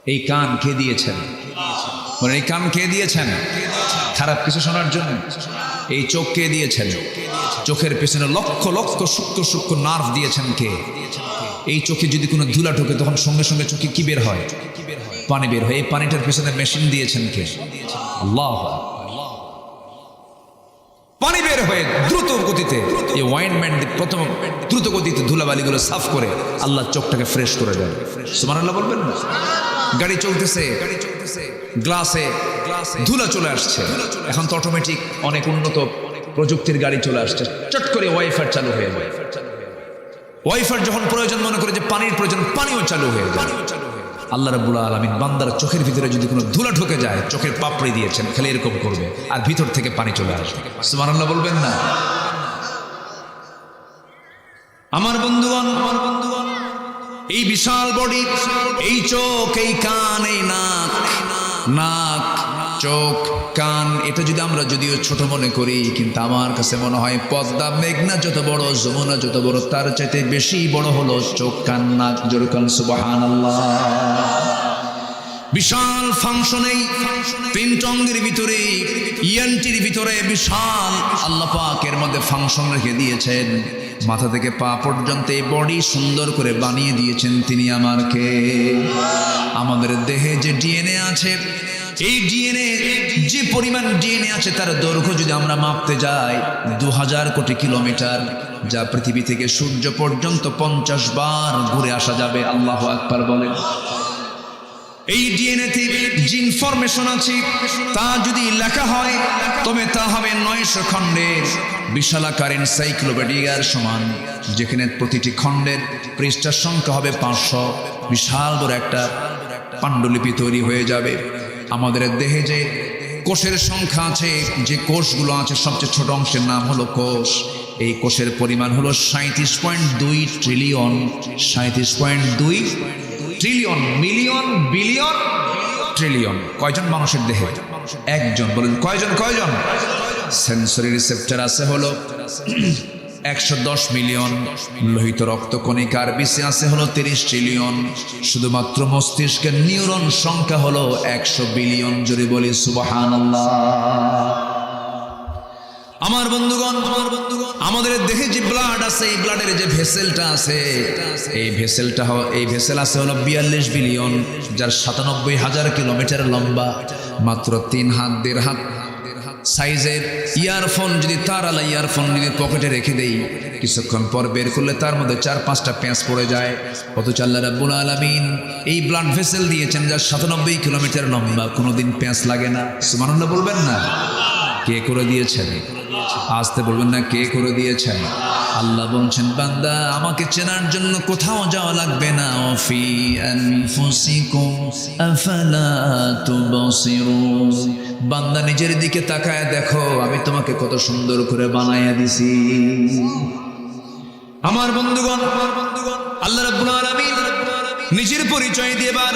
এই কান কে দিয়েছেন? বলেন এই কান কে দিয়েছেন খারাপ কিছু শোনার জন্য? এই চোখ কে দিয়েছেন? চোখের পেছনে লক্ষ লক্ষ সূক্ষ্ম সূক্ষ্ম নার্ভ দিয়েছেন কে? এই চোখে যদি কোনো ধুলা ঢোকে তখন সঙ্গে সঙ্গে চোখে কি বের হয়? পানি বের হয়। এই পানিটার পেছনে মেশিন দিয়েছেন কে? আল্লাহ। পানি বের হয়ে দ্রুত গতিতে এই ওয়াইনম্যান প্রথম দ্রুত গতিতে ধুলাবালিগুলো সাফ করে আল্লাহ চোখটাকে ফ্রেশ করে দেন। সুবহানাল্লাহ বলবেন না? গাড়ি চলতেছে, গ্লাসে ধুলা চলে আসছে। এখন তো অটোমেটিক অনেক উন্নত প্রযুক্তির গাড়ি চলে আসছে, চট করে ওয়াইফার চালু হয়ে যায়। ওয়াইফার যখন প্রয়োজন মনে করে যে পানির প্রয়োজন, পানিও চালু হয়ে যায়। আল্লাহ রাব্বুল আলামিন বান্দার চোখের ভিতরে যদি কোনো ধুলা ঢুকে যায়, চোখের পাপড়ি দিয়েছেন, খালি এরকম করবে আর ভিতর থেকে পানি চলে আসবে। সুবহানাল্লাহ বলবেন না? আমার বন্ধুগণ, এই বিশাল বডি, এই চোখ, এই কান, এই নাক, চোখ, কান, এটা যদি আমরা যদিও ছোট মনে করি, কিন্তু আমার কাছে মনে হয় পদ্মা মেঘনা যত বড়, যমুনা যত বড়, তার চাইতে বেশি বড় হলো চোখ, কান, নাক। জোরে কান সুবহানাল্লাহ। বিশাল ফাংশনে পিনটঙ্গের ভিতরে, ইএনটির ভিতরে বিশাল আল্লাহ পাক এর মধ্যে ফাংশন রেখে দিয়েছেন। মাথা থেকে পা পর্যন্ত এই বডি সুন্দর করে বানিয়ে দিয়েছেন তিনি আমারকে। আমাদের দেহে যে ডিএনএ আছে, এই ডিএনএ যে পরিমাণ ডিএনএ আছে তার দৈর্ঘ্য যদি আমরা মাপতে যাই 2000 কোটি কিলোমিটার, যা পৃথিবী থেকে সূর্য পর্যন্ত 50 বার ঘুরে আসা যাবে। আল্লাহু আকবার বলেন। এই ডিএনএতে যে ইনফরমেশন আছে তা যদি লেখা হয় তবে তা হবে 900 খণ্ডের বিশালাকার এনসাইক্লোপিডিয়ার সমান, যেখানে প্রতিটি খণ্ডের পৃষ্ঠার সংখ্যা হবে 500। বিশাল বড় একটা পাণ্ডুলিপি তৈরি হয়ে যাবে। আমাদের দেহে যে কোষের সংখ্যা আছে, যে কোষগুলো আছে, সবচেয়ে ছোট অংশের নাম হলো কোষ। এই কোষের পরিমাণ হলো 37.2 trillion. 37.2 trillion, million, billion, trillion. কয়জন মানুষের দেহে? একজন। বলেন কয়জন? সেন্সরি রিসেপ্টর আছে হলো 110 মিলিয়ন। লোহিত রক্তকণিকার বিসি আছে হলো 30 ট্রিলিয়ন। শুধুমাত্র মস্তিষ্কের নিউরন সংখ্যা হলো 100 বিলিয়ন। জোরে বলি সুবহানাল্লাহ। আমার বন্ধুগণ, আমাদের দেহে যে ব্লাড আছে, এই ব্লাডের যে ভেসেলটা আছে, এই ভেসেল আছে হলো 42 বিলিয়ন, যার 97,000 কিলোমিটার লম্বা। মাত্র 3 হাত 1.5 হাত সাইজের ইয়ারফোন যদি তারালা ইয়ারফোন যদি পকেটে রেখে দেই, কিছুক্ষণ পর বের করলে তার মধ্যে 4-5টা পেঁচ পড়ে যায়। অথচ আল্লাহ রাব্বুল আলামিন এই ব্লাড ভেসেল দিয়েছেন যা 97 কিলোমিটার লম্বা, কোনোদিন পেঁচ লাগে না। সুবহানাল্লাহ বলবেন না? কে করে দিয়েছেন? আসতে বলবেন না, কে করে দিয়েছেন? আল্লাহ বলছেন, বান্দা আমাকে চেনার জন্য কোথাও যাওয়া লাগবে না। ফি আনফুসিকুম আফালা তুবসিরুন। বান্দা নিজের দিকে তাকায় দেখো, আমি তোমাকে কত সুন্দর করে বানাইয়া দিছি। আমার বন্ধুগণ, আল্লাহ রাব্বুল আলামিন নিজের পরিচয় দিয়ে এবার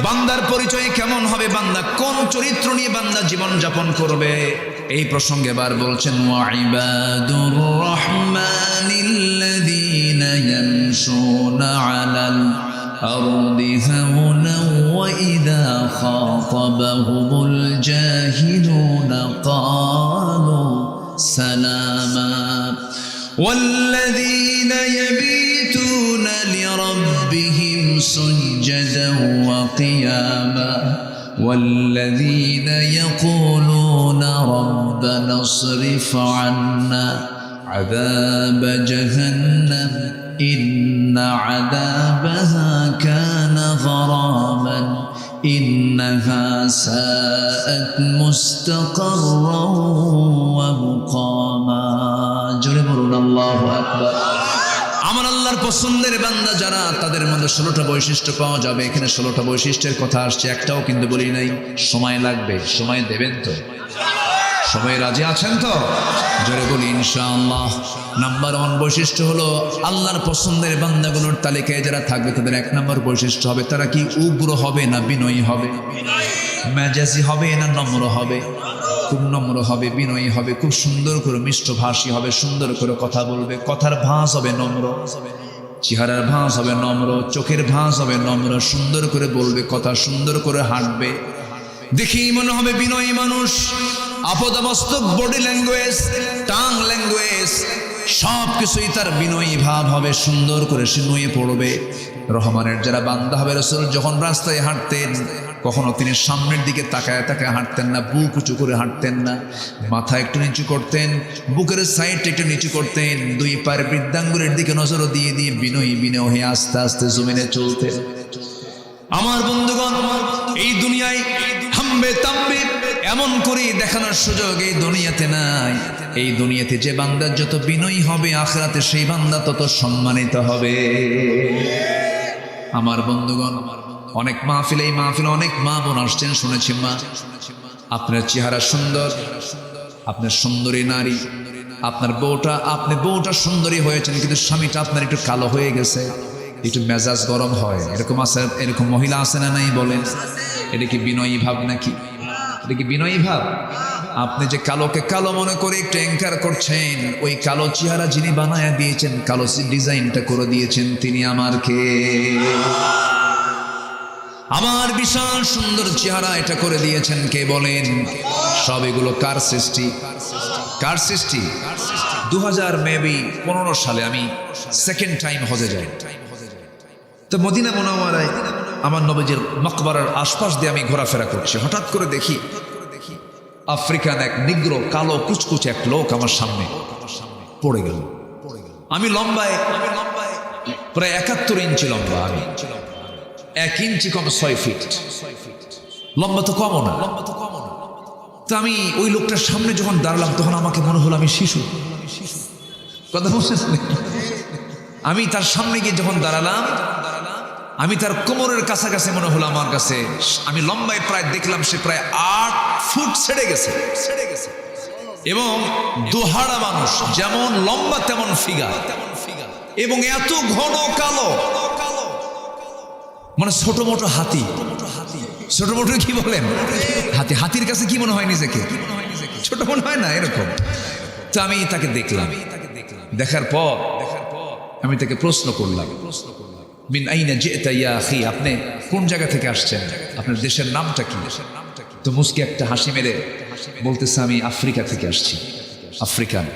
বান্দার পরিচয় কেমন হবে, বান্দা কোন চরিত্র নিয়ে বান্দা জীবন যাপন করবে, এই প্রসঙ্গে এবার বলছেন, ওয়া ইবাদুর রাহমানিল্লাযীনা ইয়ামশুনা আলাল আরদি হাওনা ওয়া ইযা খাতাবাহুমুল জাহিলুনা ক্বালু সালামা والذين يبيتون لربهم سجدا وقياما والذين يقولون ربنا اصرف عنا عذاب جهنم إن عذابها كان غراما إنها ساءت مستقرا ومقاما জোরে বলুন আল্লাহু আকবার। আমার আল্লাহর পছন্দের বান্দা যারা, তাদের মধ্যে 16টা বৈশিষ্ট্য পাওয়া যাবে। এখানে 16টা বৈশিষ্ট্যের কথা আসছে, একটাও কিন্তু বলি নাই। সময় লাগবে, সময় দেবেন তো? সবাই রাজি আছেন তো? জোরে বলি ইনশাআল্লাহ। নাম্বার 1 বৈশিষ্ট্য হলো আল্লাহর পছন্দের বান্দাগুলোর তালিকায় যারা থাকবে তাদের 1 নম্বর বৈশিষ্ট্য হবে, তারা কি উগ্র হবে না বিনয়ী হবে? মেজাজি হবে না নম্র হবে? খুব নম্র হবে, বিনয়ী হবে, খুব সুন্দর করে মিষ্টভাষী হবে, সুন্দর করে কথা বলবে, কথার ভাঁজ হবে নম্র। চেহারার ভাঁজ হবে নম্র, চোখের ভাঁজ হবে নম্র, সুন্দর করে বলবে কথা, সুন্দর করে হাঁটবে, দেখেই মনে হবে বিনয়ী মানুষ। আপদমস্তক, বডি ল্যাঙ্গুয়েজ, টাং ল্যাঙ্গুয়েজ সব কিছুই তার বিনয়ী ভাব হবে, সুন্দর করে সে নুয়ে পড়বে। রহমানের যারা বান্দা হবে, রাসূল যখন রাস্তায় হাঁটতেন কখনো তিনি সামনের দিকে তাকায় তাকায় হাঁটতেন না, বুক উঁচু করে হাঁটতেন না, মাথা একটু নিচু করতেন, বুকের সাইডটা একটু নিচু করতেন, দুই পায়ের বৃদ্ধাঙ্গুলের দিকে নজরও দিয়ে দিয়ে বিনয়ী বিনয় হয়ে আস্তে আস্তে জমিনে চলতেন। আমার বন্ধুগণ, এই দুনিয়ায় হাম্বে তাম্বে এমন করে দেখানোর সুযোগ এই দুনিয়াতে নাই। এই দুনিয়াতে যে বান্দা যত বিনয়ী হবে, আখিরাতে সেই বান্দা তত সম্মানিত হবে। আমার বন্ধুগণ, অনেক মাহফিলে, এই মাহফিলে অনেক মা বোন আসছেন, শুনেছি মা আপনার চেহারা সুন্দর, আপনার সুন্দরী নারী, আপনার বউটা, আপনি বউটা সুন্দরী হয়েছেন, কিন্তু স্বামীটা আপনার একটু কালো হয়ে গেছে, একটু মেজাজ গরম হয়, এরকম আছে, এরকম মহিলা আছে না নাই বলেন? এটা কি বিনয়ী ভাব নাকি? এটা কি বিনয়ী ভাব? আপনি যে কালোকে কালো মনে করে একটু অ্যাঙ্কার করছেন, ওই কালো চেহারা যিনি বানায়া দিয়েছেন, কালো ডিজাইনটা করে দিয়েছেন, তিনি আমার কে? আমার বিশাল সুন্দর চেহারা এটা করে দিয়েছেন কে বলেন? সব এগুলো কার সৃষ্টি? কার সৃষ্টি? 2015 সালে আমি সেকেন্ড টাইম হজে যাই। তো মদিনা মুনাওয়ারায় আমার নবীজির মকবরার আশপাশ দিয়ে আমি ঘোরাফেরা করছি, হঠাৎ করে দেখি আফ্রিকান এক নিগ্রো কালো কুচকুচে এক লোক আমার সামনে পড়ে গেল। আমি লম্বায় প্রায় 71 ইঞ্চি লম্বা, আমি 1 ইঞ্চি কম 6 ফিট লম্বা, তো কমও না। তো আমি ওই লোকটার সামনে যখন দাঁড়ালাম তখন আমাকে মনে হলো আমি শিশু। কথা বলছেন? আমি তার সামনে গিয়ে যখন দাঁড়ালাম, আমি তার কোমরের কাছাকাছি মনে হলো আমার কাছে, আমি লম্বায় প্রায় দেখলাম সে প্রায় 8 ফুট ছেড়ে গেছে, এবং দোহাড়া মানুষ, যেমন লম্বা তেমন ফিগার, এবং এত ঘন কালো, মানে ছোট মোটো হাতি। ছোট মোটো কি বলেন? হাতি। হাতির কাছে কি মনে হয় নিজেকে? ছোট মনে হয় না এরকম। তো আমি তাকে দেখলাম, দেখার পর আমি তাকে প্রশ্ন করলাম, মিন আইনা জিতা ইয়া আখি, আপনি কোন জায়গা থেকে আসছেন, আপনার দেশের নামটা কি? তো মুস্কি একটা হাসি মেরে বলতেছে, আমি আফ্রিকা থেকে আসছি, আফ্রিকান।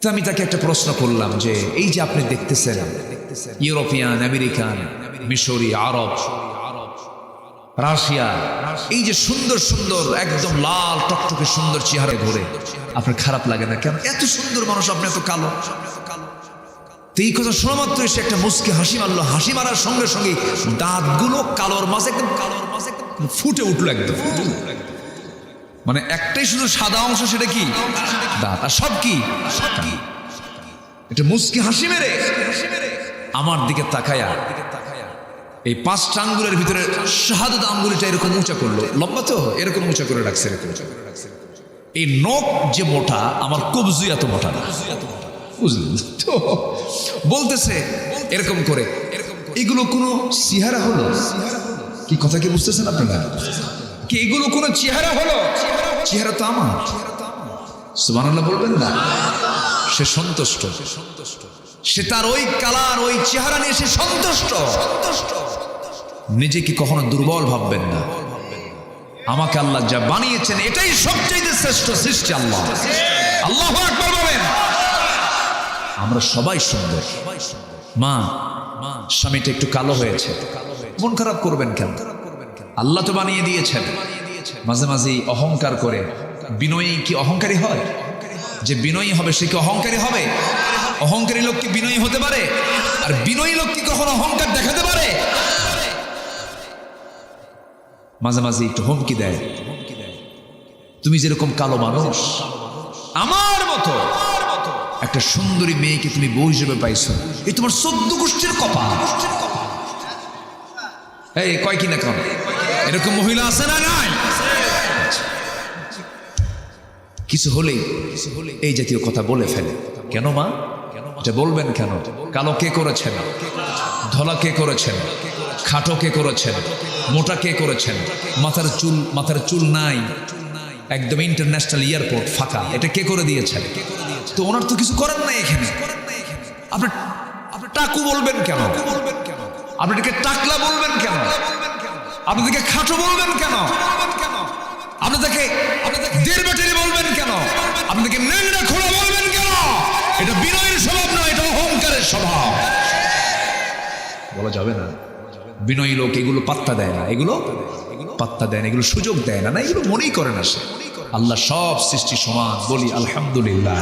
তো আমি তাকে একটা প্রশ্ন করলাম যে এই যে আপনি দেখতেছেন ইউরোপিয়ান, আমেরিকান, মিশরি, আরব, রাশিয়া, এই যে সুন্দর সুন্দর একদম লাল টকটকে সুন্দর চেহারা ধরে, আপনার খারাপ লাগে না কেন? এত সুন্দর মানুষ, আপনি এত কালো। তো এই কথা শোনা মাত্র সে একটা মুস্কি হাসি মারলো। হাসি মারার সঙ্গে সঙ্গে দাঁতগুলো কালোর মাঝে একদম ফুটে উঠলো, একদম মানে একটাই শুধু সাদা অংশ, সেটা কি? দাঁত। আর সব কি? এটা মুস্কি হাসি মেরে আমার দিকে তাকায়া এই 5টা আঙ্গুলের ভিতরে শাহাদাত আঙ্গুলটা এরকম উঁচা করলো, লম্বা তো এরকম উঁচা করে রাখছে, এরকম উঁচা করে রাখছে। এই নখ যে মোটা, আমার কবজি এত মোটা না, বুঝলেন তো? বলতেছে এরকম করে, এগুলো কোনো চেহারা হলো? কি কথা কি বুঝতেছেন আপনারা? কি এগুলো কোনো চেহারা হলো? চেহারা তো আমার। সুবহানাল্লাহ বলবেন না? সে সন্তুষ্ট, সে তার ওই কালার, ওই চেহারা নিয়ে সে সন্তুষ্ট। নিজেকে কখনো দুর্বল ভাববেন না। আমাকে আল্লাহ যা বানিয়েছেন এটাই সবচেয়ে শ্রেষ্ঠ সৃষ্টি। আল্লাহ, আল্লাহু আকবার বলেন। আমরা সবাই সুন্দর। মা, স্বামীটা একটু কালো হয়েছে, মন খারাপ করবেন কেন? আল্লাহ তো বানিয়ে দিয়েছেন। মাঝে মাঝে অহংকার করে, বিনয়ী কি অহংকারী হয়? যে বিনয়ী হবে সে কি অহংকারী হবে? অহংকারী লোক কি বিনয়ী হতে পারে? আর বিনয়ী লোক কি কখনো অহংকার দেখাতে পারে? মাঝে মাঝে একটু হুমকি দেয়, তুমি যেরকম কালো মানুষ, আমার মতো একটা সুন্দরী মেয়েকে তুমি বউ হিসেবে পাইছো, এই তোমার 14 গোষ্ঠীর কপাল। এই কয় কিনা কম এরকম মহিলা আছে না? নাই। কিছু হলেই এই জাতীয় কথা বলে ফেলে। কেন মা? এটা বলবেন কেন? কালো কে করেছেন? ধলা কে করেছেন? খাটো কে করেছেন? মোটা কে করেছেন? মাথার চুল নাই, একদম ইন্টারন্যাশনাল এয়ারপোর্ট ফাঁকা, এটা কে করে দিয়েছেন? তো ওনার তো কিছু করার নাই এখানে। আপনার টাকু বলবেন কেন? আপনাদেরকে টাকলা বলবেন কেন? আপনাদেরকে খাটো বলবেন কেন? আপনাদেরকে দেড়বাটেরি বলবেন কেন? আপনাদেরকে ন্যাংরা খোলা বলবেন কেন? এটা বিনয়ের স্বভাব নয়, এটা অহংকারের স্বভাব। বলা যাবে না। বিনয়ী লোক এগুলো পাত্তা দেয় না, এগুলো পাত্তা দেয় না, এগুলো সুযোগ দেয় না, না এগুলো মনেই করে না সে। আল্লাহ সব সৃষ্টি সমান, বলি আলহামদুলিল্লাহ।